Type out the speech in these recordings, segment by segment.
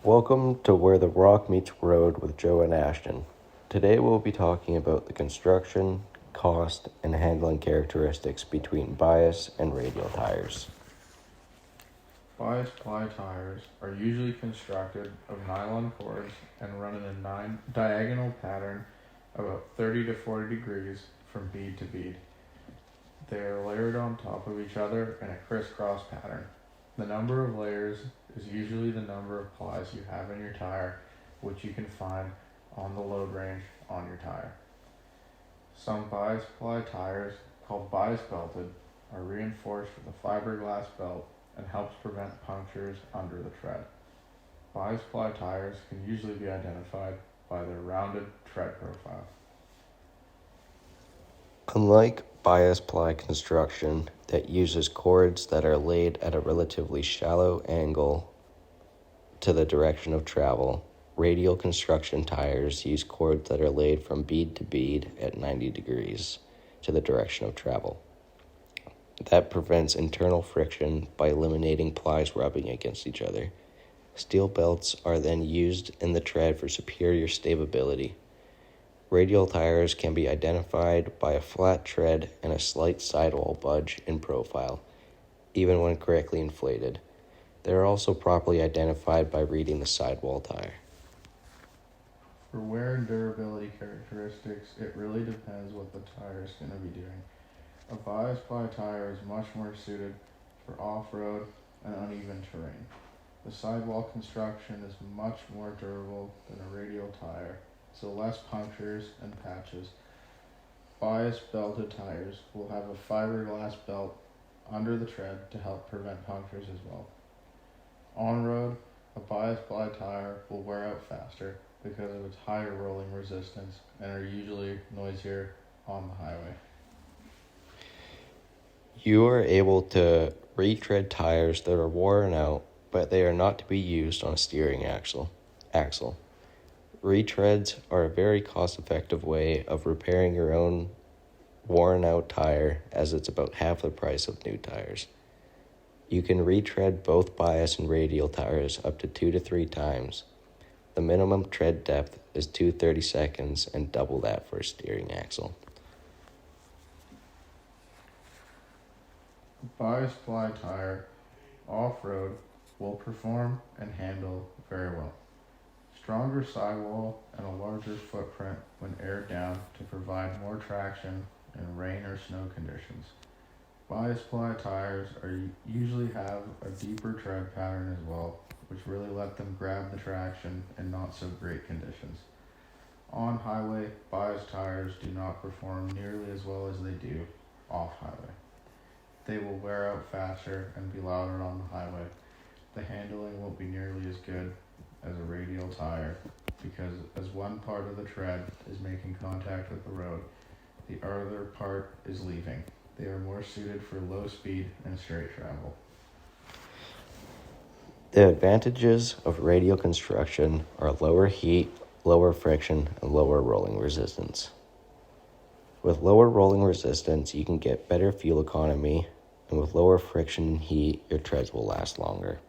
Welcome to Where the Rock Meets Road with Joe and Ashton. Today we'll be talking about the construction, cost, and handling characteristics between bias and radial tires. Bias ply tires are usually constructed of nylon cords and run in a diagonal pattern about 30 to 40 degrees from bead to bead. They are layered on top of each other in a crisscross pattern. The number of layers is usually the number of plies you have in your tire, which you can find on the load range on your tire. Some bias ply tires, called bias belted, are reinforced with a fiberglass belt and helps prevent punctures under the tread. Bias ply tires can usually be identified by their rounded tread profile. Unlike bias ply construction that uses cords that are laid at a relatively shallow angle to the direction of travel, radial construction tires use cords that are laid from bead to bead at 90 degrees to the direction of travel. That prevents internal friction by eliminating plies rubbing against each other. Steel belts are then used in the tread for superior stability. Radial tires can be identified by a flat tread and a slight sidewall budge in profile, even when correctly inflated. They are also properly identified by reading the sidewall tire. For wear and durability characteristics, it really depends what the tire is going to be doing. A bias ply tire is much more suited for off-road and uneven terrain. The sidewall construction is much more durable than a radial tire, so less punctures and patches. Bias belted tires will have a fiberglass belt under the tread to help prevent punctures as well. On road, a bias ply tire will wear out faster because of its higher rolling resistance and are usually noisier on the highway. You are able to retread tires that are worn out, but they are not to be used on a steering axle. Retreads are a very cost-effective way of repairing your own worn-out tire, as it's about half the price of new tires. You can retread both bias and radial tires up to 2 to 3 times. The minimum tread depth is 2 30-seconds and double that for a steering axle. A bias ply tire off-road will perform and handle very well. Stronger sidewall and a larger footprint when aired down to provide more traction in rain or snow conditions. Bias ply tires usually have a deeper tread pattern as well, which really let them grab the traction in not so great conditions. On highway, bias tires do not perform nearly as well as they do off highway. They will wear out faster and be louder on the highway. The handling won't be nearly as good as a radial tire because as one part of the tread is making contact with the road, the other part is leaving. They are more suited for low speed and straight travel. The advantages of radial construction are lower heat, lower friction, and lower rolling resistance. With lower rolling resistance, you can get better fuel economy, and with lower friction and heat, your treads will last longer.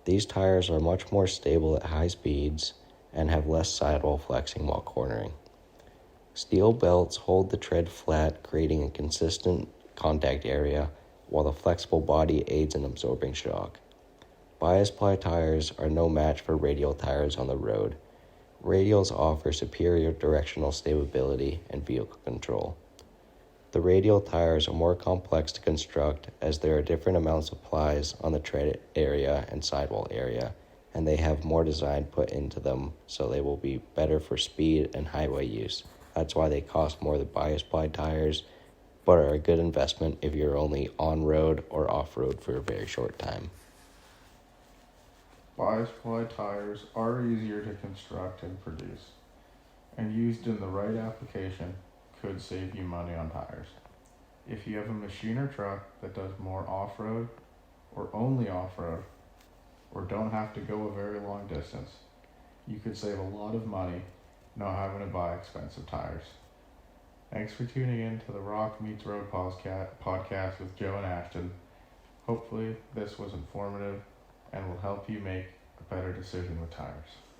These tires are much more stable at high speeds and have less sidewall flexing while cornering. Steel belts hold the tread flat, creating a consistent contact area, while the flexible body aids in absorbing shock. Bias ply tires are no match for radial tires on the road. Radials offer superior directional stability and vehicle control. The radial tires are more complex to construct as there are different amounts of plies on the tread area and sidewall area, and they have more design put into them, so they will be better for speed and highway use. That's why they cost more than bias ply tires, but are a good investment if you're only on-road or off-road for a very short time. Bias ply tires are easier to construct and produce, and used in the right application could save you money on tires. If you have a machine or truck that does more off-road or only off-road or don't have to go a very long distance, you could save a lot of money not having to buy expensive tires. Thanks for tuning in to the Rock Meets Road podcast with Joe and Ashton. Hopefully this was informative and will help you make a better decision with tires.